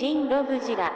ShinRobjira.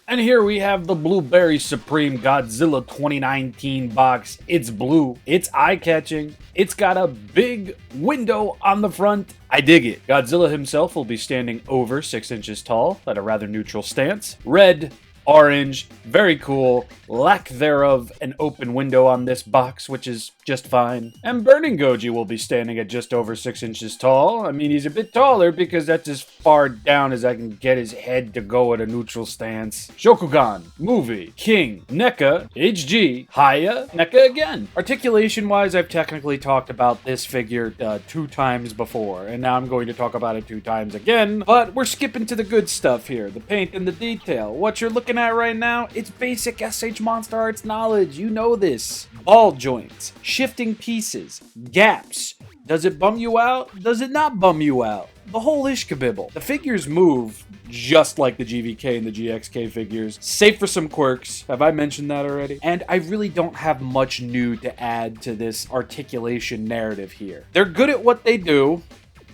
And here we have the Blueberry Supreme Godzilla 2019 box. It's blue, it's eye-catching, it's got a big window on the front. I dig it. Godzilla himself will be standing over 6 inches tall at a rather neutral stance. Red, orange, very cool. Lack thereof an open window on this box, which is just fine. And Burning Goji will be standing at just over 6 inches tall. I mean, he's a bit taller because that's as far down as I can get his head to go at a neutral stance. Shokugan, Movie, King, NECA, HG, Haya, NECA again. Articulation-wise, I've technically talked about this figure 2 times before, and now I'm going to talk about it 2 times again, but we're skipping to the good stuff here, the paint and the detail. What you're looking at right now, it's basic S.H.MonsterArts knowledge. You know this. Ball joints, shifting pieces, gaps. Does it bum you out? Does it not bum you out? The whole ishkabibble. The figures move just like the GVK and the GXK figures, save for some quirks. Have I mentioned that already? And I really don't have much new to add to this articulation narrative here. They're good at what they do.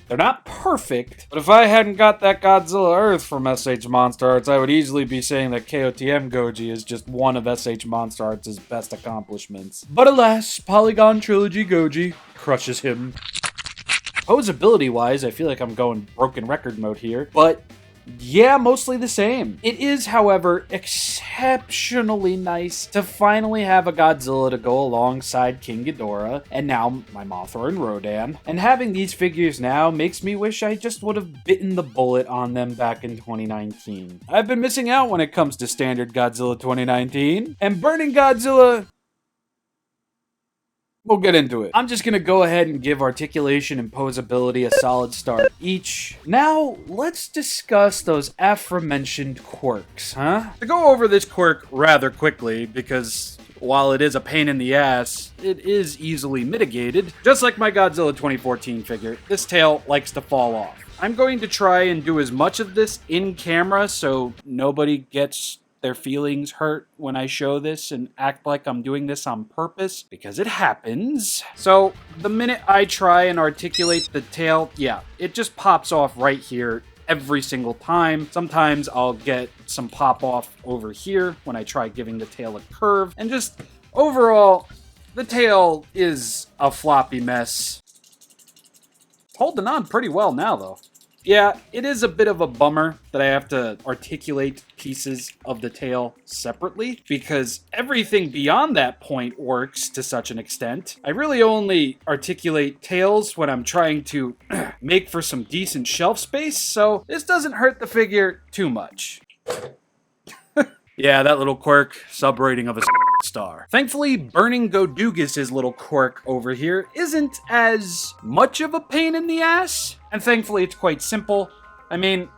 They're not perfect, but if I hadn't got that Godzilla Earth from S.H.MonsterArts, I would easily be saying that KOTM Goji is just one of S.H.MonsterArts' best accomplishments. But alas, Polygon Trilogy Goji crushes him. Posability-wise, I feel like I'm going broken record mode here, but yeah, mostly the same. It is, however, exceptionally nice to finally have a Godzilla to go alongside King Ghidorah, and now my Mothra and Rodan. And having these figures now makes me wish I just would have bitten the bullet on them back in 2019. I've been missing out when it comes to standard Godzilla 2019, and Burning Godzilla, we'll get into it. I'm just gonna go ahead and give articulation and posability a solid start each. Now, let's discuss those aforementioned quirks, huh? To go over this quirk rather quickly, because while it is a pain in the ass, it is easily mitigated. Just like my Godzilla 2014 figure, this tail likes to fall off. I'm going to try and do as much of this in camera so nobody gets their feelings hurt when I show this and act like I'm doing this on purpose, because it happens. So the minute I try and articulate the tail, yeah, it just pops off right here every single time. Sometimes I'll get some pop off over here when I try giving the tail a curve, and just overall, the tail is a floppy mess. Holding on pretty well now though. Yeah, it is a bit of a bummer that I have to articulate pieces of the tail separately, because everything beyond that point works to such an extent. I really only articulate tails when I'm trying to make for some decent shelf space, so this doesn't hurt the figure too much. Yeah, that little quirk, sub-rating of a star. Thankfully, Burning Godugis' little quirk over here isn't as much of a pain in the ass, and thankfully it's quite simple. I mean,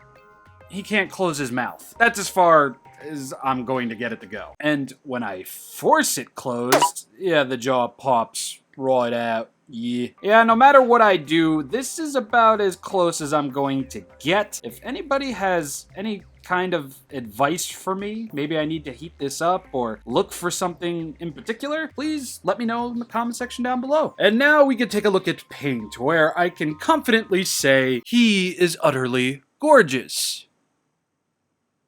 he can't close his mouth. That's as far as I'm going to get it to go. And when I force it closed, yeah, the jaw pops right out. Yeah, no matter what I do, this is about as close as I'm going to get. If anybody has any kind of advice for me, maybe I need to heat this up or look for something in particular, please let me know in the comment section down below. And now we can take a look at paint, where I can confidently say he is utterly gorgeous.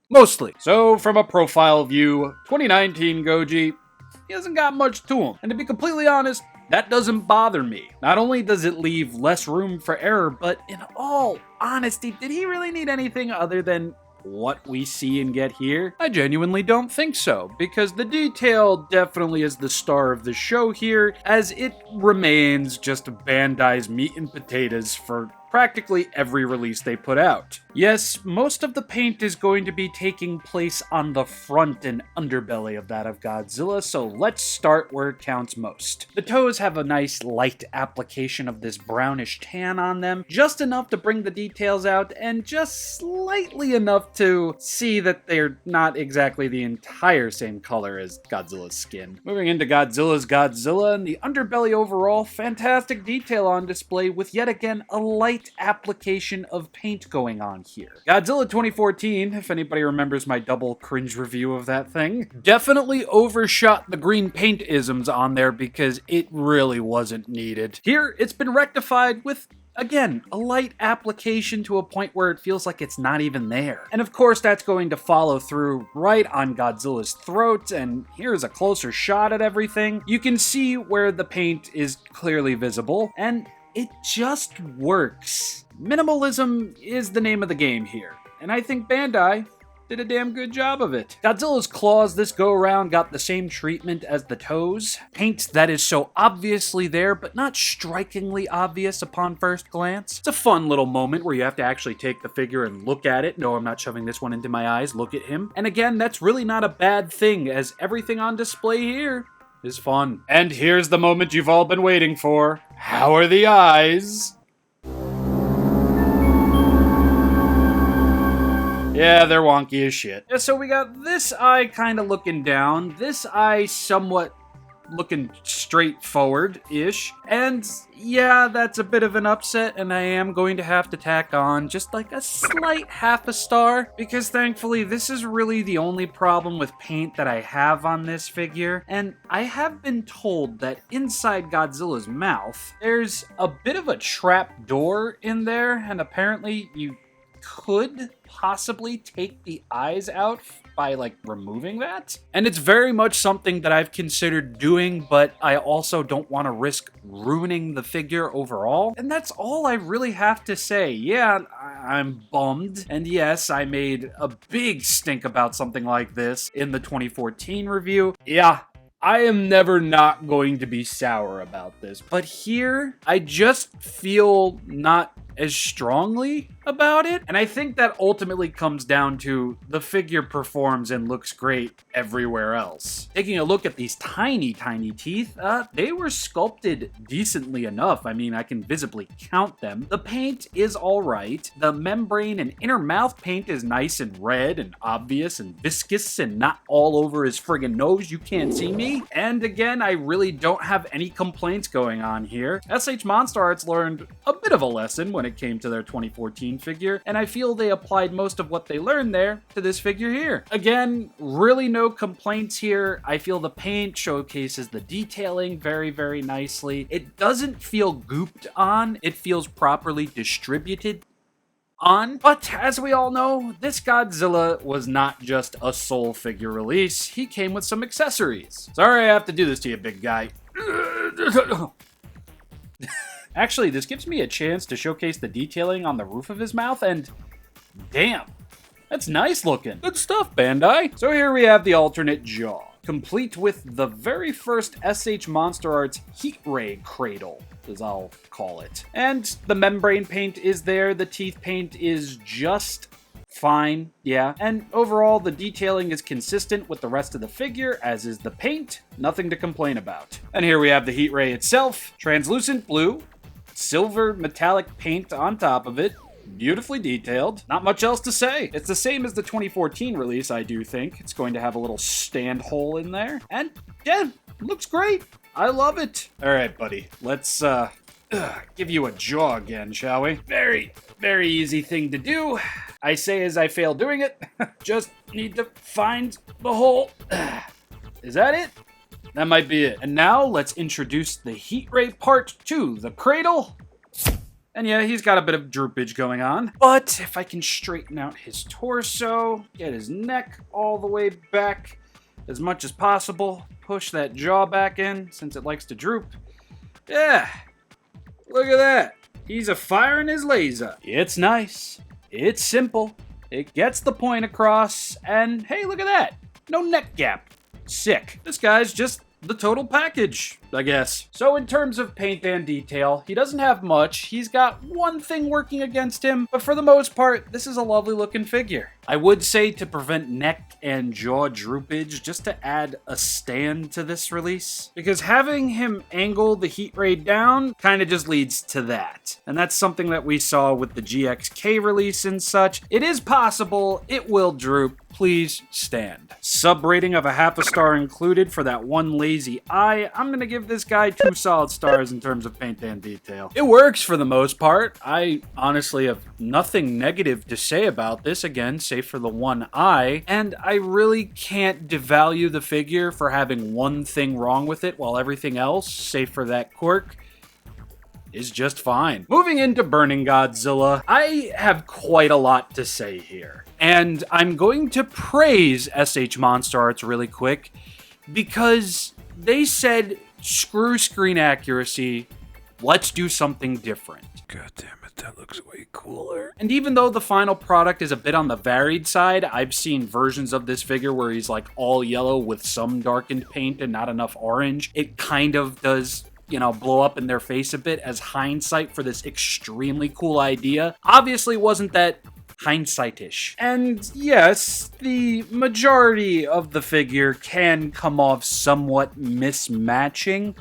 Mostly. So from a profile view, 2019 Goji, he hasn't got much to him. And to be completely honest, that doesn't bother me. Not only does it leave less room for error, but in all honesty, did he really need anything other than what we see and get here? I genuinely don't think so, because the detail definitely is the star of the show here, as it remains just Bandai's meat and potatoes for practically every release they put out. Yes, most of the paint is going to be taking place on the front and underbelly of that of Godzilla, so let's start where it counts most. The toes have a nice light application of this brownish tan on them, just enough to bring the details out, and just slightly enough to see that they're not exactly the entire same color as Godzilla's skin. Moving into Godzilla's Godzilla, and the underbelly overall, fantastic detail on display with yet again a light light application of paint going on here. Godzilla 2014, if anybody remembers my double cringe review of that thing, definitely overshot the green paint isms on there because it really wasn't needed. Here, it's been rectified with, again, a light application to a point where it feels like it's not even there. And of course, that's going to follow through right on Godzilla's throat, and here's a closer shot at everything. You can see where the paint is clearly visible, and it just works. Minimalism is the name of the game here, and I think Bandai did a damn good job of it. Godzilla's claws this go around got the same treatment as the toes. Paint that is so obviously there, but not strikingly obvious upon first glance. It's a fun little moment where you have to actually take the figure and look at it. No, I'm not shoving this one into my eyes. Look at him. And again, that's really not a bad thing, as everything on display here is fun. And here's the moment you've all been waiting for. How are the eyes? Yeah, they're wonky as shit. Yeah, so we got this eye kind of looking down, this eye somewhat looking straight forward-ish, and yeah, that's a bit of an upset, and I am going to have to tack on just like a slight half a star, because thankfully this is really the only problem with paint that I have on this figure, and I have been told that inside Godzilla's mouth, there's a bit of a trap door in there, and apparently you could possibly take the eyes out by like removing that. And it's very much something that I've considered doing, but I also don't want to risk ruining the figure overall. And that's all I really have to say. Yeah, I'm bummed. And yes, I made a big stink about something like this in the 2014 review. Yeah, I am never not going to be sour about this, but here I just feel not as strongly about it, and I think that ultimately comes down to the figure performs and looks great everywhere else. Taking a look at these tiny teeth, they were sculpted decently enough. I mean, I can visibly count them. The paint is alright. The membrane and inner mouth paint is nice and red and obvious and viscous and not all over his friggin' nose. You can't see me. And again, I really don't have any complaints going on here. S.H.MonsterArts learned a bit of a lesson when it came to their 2014 figure, and I feel they applied most of what they learned there to this figure here. Again, really no complaints here. I feel the paint showcases the detailing very, very nicely. It doesn't feel gooped on. It feels properly distributed on. But as we all know, this Godzilla was not just a sole figure release. He came with some accessories. Sorry I have to do this to you, big guy. Actually, this gives me a chance to showcase the detailing on the roof of his mouth, and damn, that's nice looking. Good stuff, Bandai. So here we have the alternate jaw, complete with the very first S.H.MonsterArts heat ray cradle, as I'll call it. And the membrane paint is there, the teeth paint is just fine, yeah. And overall, the detailing is consistent with the rest of the figure, as is the paint. Nothing to complain about. And here we have the heat ray itself, translucent blue, silver metallic paint on top of it, beautifully detailed. Not much else to say. It's the same as the 2014 release, I do think. It's going to have a little stand hole in there. And yeah, looks great. I love it. All right, buddy. Let's give you a jaw again, shall we? Very, very easy thing to do. I say as I fail doing it. Just need to find the hole. Is that it? That might be it. And now let's introduce the heat ray part to the cradle. And yeah, he's got a bit of droopage going on. But if I can straighten out his torso, get his neck all the way back as much as possible, push that jaw back in since it likes to droop. Yeah, look at that. He's a firing his laser. It's nice. It's simple. It gets the point across. And hey, look at that. No neck gap. Sick. This guy's just the total package, I guess. So in terms of paint and detail, he doesn't have much. He's got one thing working against him, but for the most part, this is a lovely looking figure. I would say to prevent neck and jaw droopage, just to add a stand to this release, because having him angle the heat ray down kind of just leads to that. And that's something that we saw with the GXK release and such. It is possible, it will droop. Please stand. Sub rating of a half a star included for that one lazy eye. I'm gonna give give this guy 2 solid stars in terms of paint and detail. It works for the most part. I honestly have nothing negative to say about this, again, save for the one eye, and I really can't devalue the figure for having one thing wrong with it while everything else, save for that quirk, is just fine. Moving into Burning Godzilla, I have quite a lot to say here. And I'm going to praise S.H.MonsterArts really quick, because they said, screw screen accuracy, let's do something different. God damn it, that looks way cooler. And even though the final product is a bit on the varied side, I've seen versions of this figure where he's like all yellow with some darkened paint and not enough orange. It kind of does, you know, blow up in their face a bit as hindsight for this extremely cool idea. Obviously wasn't that hindsight-ish. And yes, the majority of the figure can come off somewhat mismatching.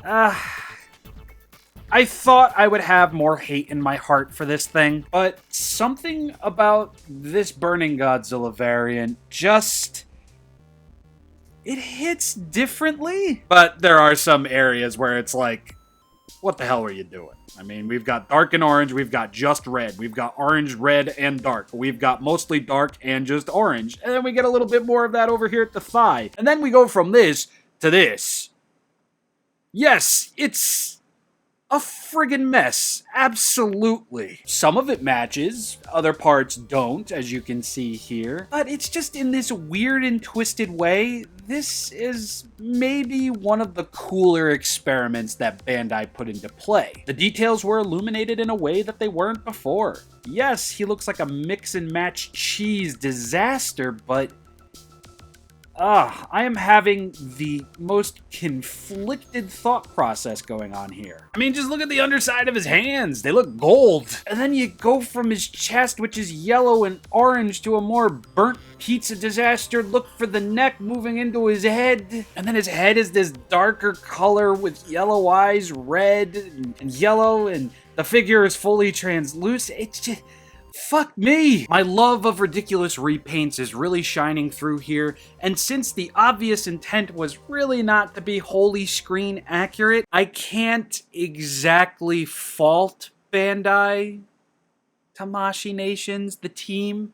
I thought I would have more hate in my heart for this thing, but something about this Burning Godzilla variant just... it hits differently. But there are some areas where it's like, what the hell are you doing? I mean, we've got dark and orange, we've got just red, we've got orange, red, and dark. We've got mostly dark and just orange. And then we get a little bit more of that over here at the thigh. And then we go from this to this. Yes, it's a friggin' mess. Absolutely. Some of it matches, other parts don't, as you can see here. But it's just in this weird and twisted way. This is maybe one of the cooler experiments that Bandai put into play. The details were illuminated in a way that they weren't before. Yes, he looks like a mix and match cheese disaster, but I am having the most conflicted thought process going on here. I mean, just look at the underside of his hands. They look gold. And then you go from his chest, which is yellow and orange, to a more burnt pizza disaster look for the neck moving into his head. And then his head is this darker color with yellow eyes, red and yellow, and the figure is fully translucent. It's just... fuck me! My love of ridiculous repaints is really shining through here, and since the obvious intent was really not to be wholly screen accurate, I can't exactly fault Bandai, Tamashii Nations, the team,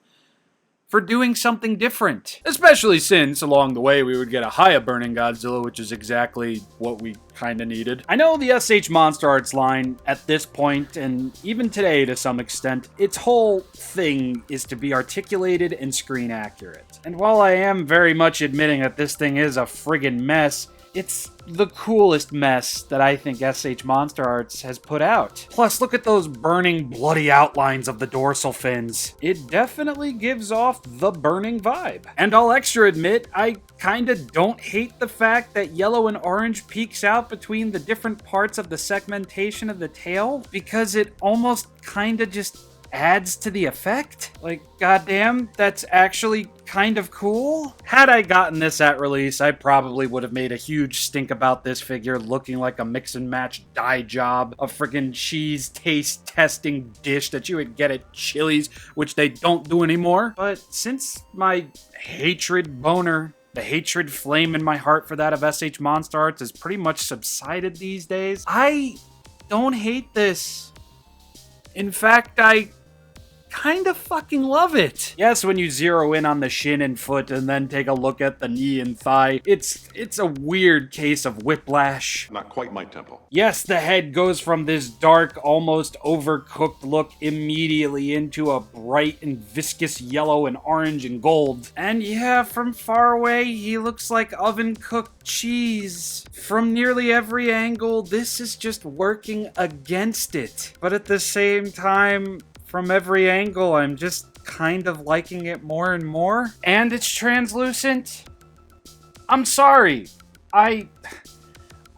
for doing something different. Especially since, along the way, we would get a Haya Burning Godzilla, which is exactly what we kinda needed. I know the S.H.MonsterArts line, at this point, and even today to some extent, its whole thing is to be articulated and screen accurate. And while I am very much admitting that this thing is a friggin' mess, it's the coolest mess that I think S.H.MonsterArts has put out. Plus, look at those burning, bloody outlines of the dorsal fins. It definitely gives off the burning vibe. And I'll extra admit, I kinda don't hate the fact that yellow and orange peeks out between the different parts of the segmentation of the tail, because it almost kinda just adds to the effect. Like, goddamn, that's actually kind of cool. Had I gotten this at release, I probably would have made a huge stink about this figure looking like a mix and match dye job, a freaking cheese taste testing dish that you would get at Chili's, which they don't do anymore. But since my hatred boner, the hatred flame in my heart for that of S.H.MonsterArts has pretty much subsided these days, I don't hate this. In fact, I kind of fucking love it. Yes, when you zero in on the shin and foot and then take a look at the knee and thigh, it's a weird case of whiplash. Not quite my tempo. Yes, the head goes from this dark, almost overcooked look immediately into a bright and viscous yellow and orange and gold. And yeah, from far away, he looks like oven-cooked cheese. From nearly every angle, this is just working against it. But at the same time, from every angle, I'm just kind of liking it more and more. And it's translucent. I'm sorry. I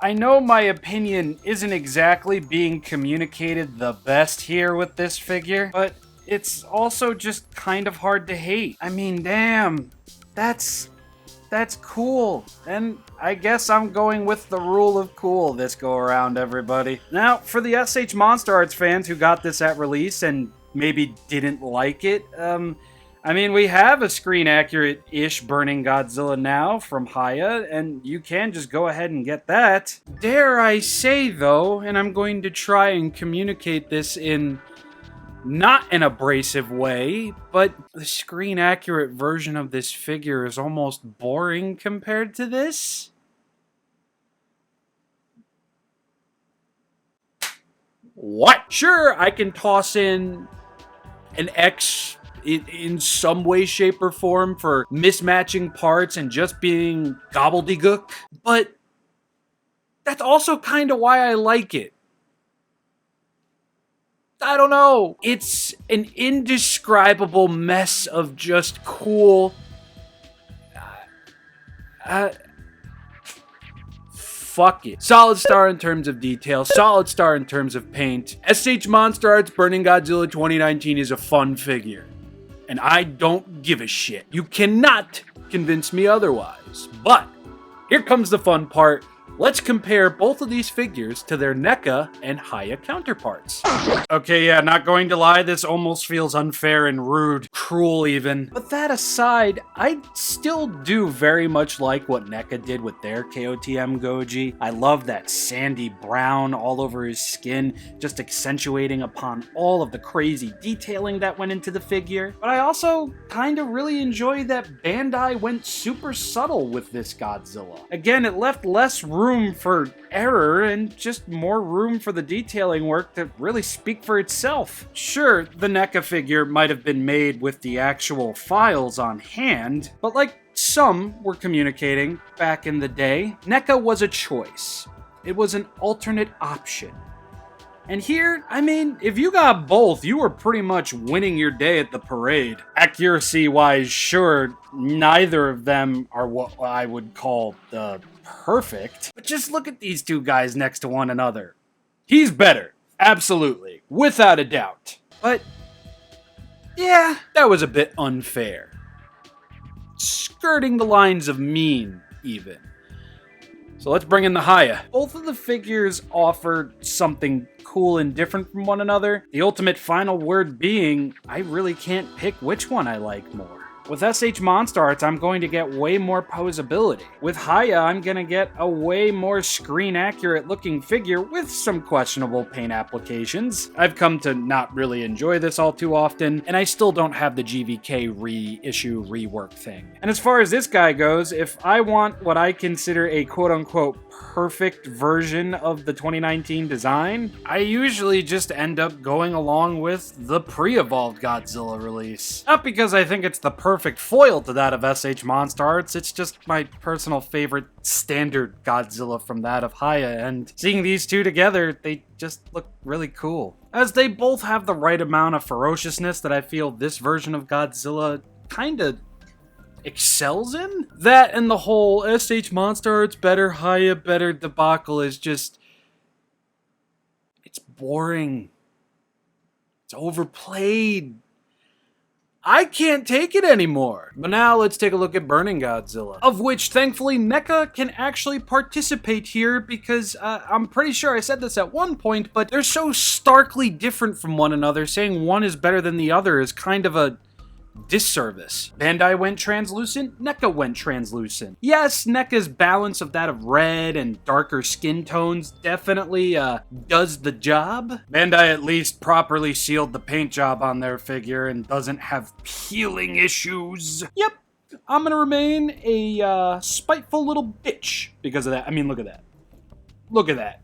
know my opinion isn't exactly being communicated the best here with this figure, but it's also just kind of hard to hate. I mean, damn, that's cool. And I guess I'm going with the rule of cool this go around, everybody. Now, for the S.H.MonsterArts fans who got this at release and maybe didn't like it, I I mean, we have a screen-accurate-ish Burning Godzilla now from Haya, and you can just go ahead and get that. Dare I say, though, and I'm going to try and communicate this in not an abrasive way, but the screen-accurate version of this figure is almost boring compared to this. What? Sure, I can toss in an X in some way, shape, or form for mismatching parts and just being gobbledygook, but that's also kind of why I like it. I don't know. It's an indescribable mess of just cool... fuck it. Solid star in terms of detail, solid star in terms of paint. S.H.MonsterArts Burning Godzilla 2019 is a fun figure. And I don't give a shit. You cannot convince me otherwise. But here comes the fun part. Let's compare both of these figures to their NECA and Haya counterparts. Okay, yeah, not going to lie, this almost feels unfair and rude, cruel even. But that aside, I still do very much like what NECA did with their KOTM Goji. I love that sandy brown all over his skin, just accentuating upon all of the crazy detailing that went into the figure. But I also kind of really enjoy that Bandai went super subtle with this Godzilla. Again, it left less room for error and just more room for the detailing work to really speak for itself. Sure, the NECA figure might have been made with the actual files on hand, but like some were communicating back in the day, NECA was a choice. It was an alternate option. And here, I mean, if you got both, you were pretty much winning your day at the parade. Accuracy-wise, sure, neither of them are what I would call perfect. But just look at these two guys next to one another. He's better. Absolutely. Without a doubt. But, yeah, that was a bit unfair. Skirting the lines of mean, even. So let's bring in the Haya. Both of the figures offer something cool and different from one another. The ultimate final word being, I really can't pick which one I like more. With S.H.MonsterArts, I'm going to get way more posability. With Haya, I'm going to get a way more screen-accurate looking figure with some questionable paint applications. I've come to not really enjoy this all too often, and I still don't have the GVK reissue rework thing. And as far as this guy goes, if I want what I consider a quote-unquote perfect version of the 2019 design, I usually just end up going along with the pre-evolved Godzilla release. Not because I think it's the perfect foil to that of S.H.MonsterArts, it's just my personal favorite standard Godzilla from that of Haya, and seeing these two together, they just look really cool. As they both have the right amount of ferociousness that I feel this version of Godzilla kinda excels in. That and the whole S.H.MonsterArts better, Haya better debacle is just... it's boring. It's overplayed. I can't take it anymore. But now let's take a look at Burning Godzilla, of which thankfully NECA can actually participate here because I'm pretty sure I said this at one point, but they're so starkly different from one another, saying one is better than the other is kind of a disservice. Bandai went translucent, NECA went translucent. Yes, NECA's balance of that of red and darker skin tones definitely does the job. Bandai at least properly sealed the paint job on their figure and doesn't have peeling issues. Yep, I'm gonna remain a spiteful little bitch because of that. I mean, look at that. Look at that.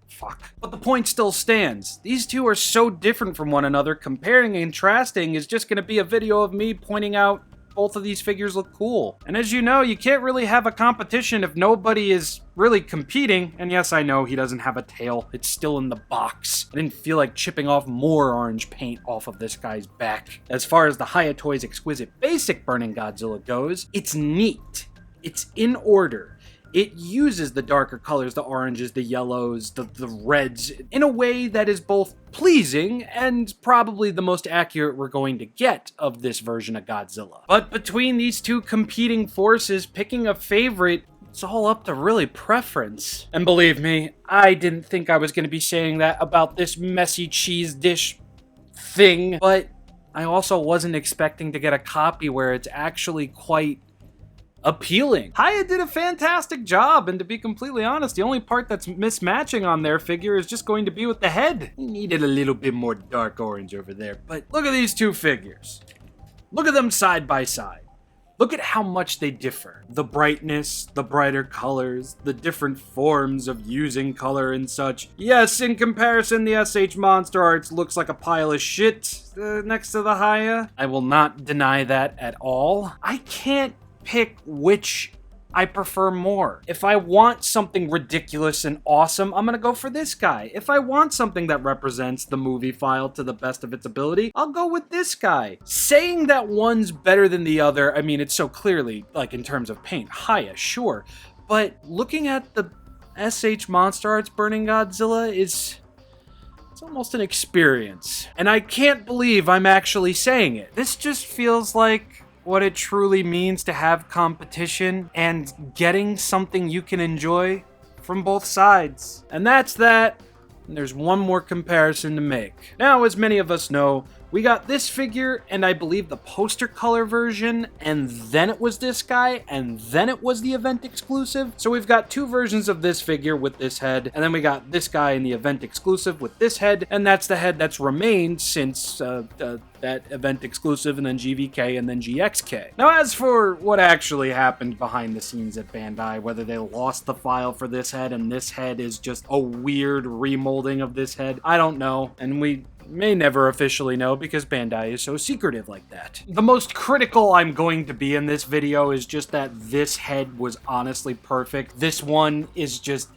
Fuck. But the point still stands. These two are so different from one another, comparing and contrasting is just going to be a video of me pointing out both of these figures look cool. And as you know, you can't really have a competition if nobody is really competing. And yes, I know he doesn't have a tail. It's still in the box. I didn't feel like chipping off more orange paint off of this guy's back. As far as the Haya Toys Exquisite Basic Burning Godzilla goes, it's neat. It's in order. It uses the darker colors, the oranges, the yellows, the reds, in a way that is both pleasing and probably the most accurate we're going to get of this version of Godzilla. But between these two competing forces, picking a favorite, it's all up to really preference. And believe me, I didn't think I was going to be saying that about this messy cheese dish thing, but I also wasn't expecting to get a copy where it's actually quite appealing. Haya did a fantastic job, and to be completely honest, the only part that's mismatching on their figure is just going to be with the head. He needed a little bit more dark orange over there, but look at these two figures. Look at them side by side. Look at how much they differ. The brightness, the brighter colors, the different forms of using color and such. Yes, in comparison, the S.H.MonsterArts looks like a pile of shit next to the Haya. I will not deny that at all. I can't pick which I prefer more. If I want something ridiculous and awesome, I'm gonna go for this guy. If I want something that represents the movie file to the best of its ability, I'll go with this guy. Saying that one's better than the other, I mean, it's so clearly, like, in terms of paint, Haya, sure. But looking at the S.H.MonsterArts Burning Godzilla it's almost an experience. And I can't believe I'm actually saying it. This just feels like what it truly means to have competition and getting something you can enjoy from both sides. And that's that. And there's one more comparison to make. Now, as many of us know, we got this figure, and I believe the poster color version, and then it was this guy, and then it was the event exclusive. So we've got two versions of this figure with this head, and then we got this guy in the event exclusive with this head, and that's the head that's remained since that event exclusive, and then GVK, and then GXK. Now, as for what actually happened behind the scenes at Bandai, whether they lost the file for this head, and this head is just a weird remolding of this head, I don't know, and we may never officially know because Bandai is so secretive like that. The most critical I'm going to be in this video is just that this head was honestly perfect. This one is just,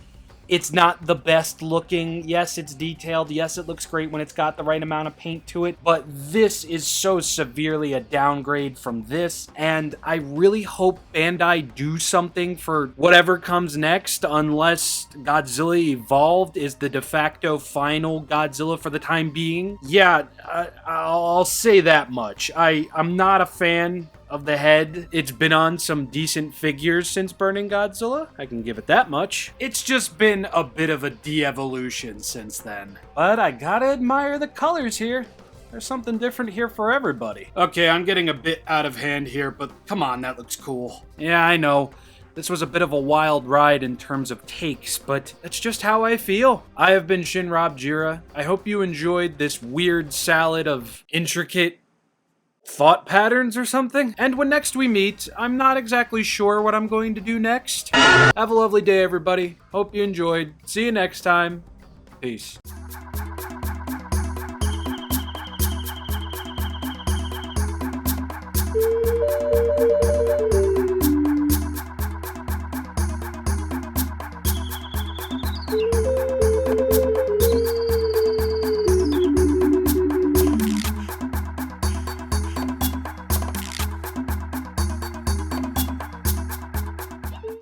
it's not the best looking. Yes, it's detailed. Yes, it looks great when it's got the right amount of paint to it, but this is so severely a downgrade from this, and I really hope Bandai do something for whatever comes next, unless Godzilla Evolved is the de facto final Godzilla for the time being. Yeah, I'll say that much. I'm not a fan of the head. It's been on some decent figures since Burning Godzilla, I can give it that much. It's just been a bit of a de-evolution since then. But I gotta admire the colors here. There's something different here for everybody. Okay, I'm getting a bit out of hand here, but come on, that looks cool. Yeah, I know. This was a bit of a wild ride in terms of takes, but that's just how I feel. I have been ShinRobjira. I hope you enjoyed this weird salad of intricate thought patterns or something. And when next we meet, I'm not exactly sure what I'm going to do next. Have a lovely day, everybody. Hope you enjoyed. See you next time. Peace.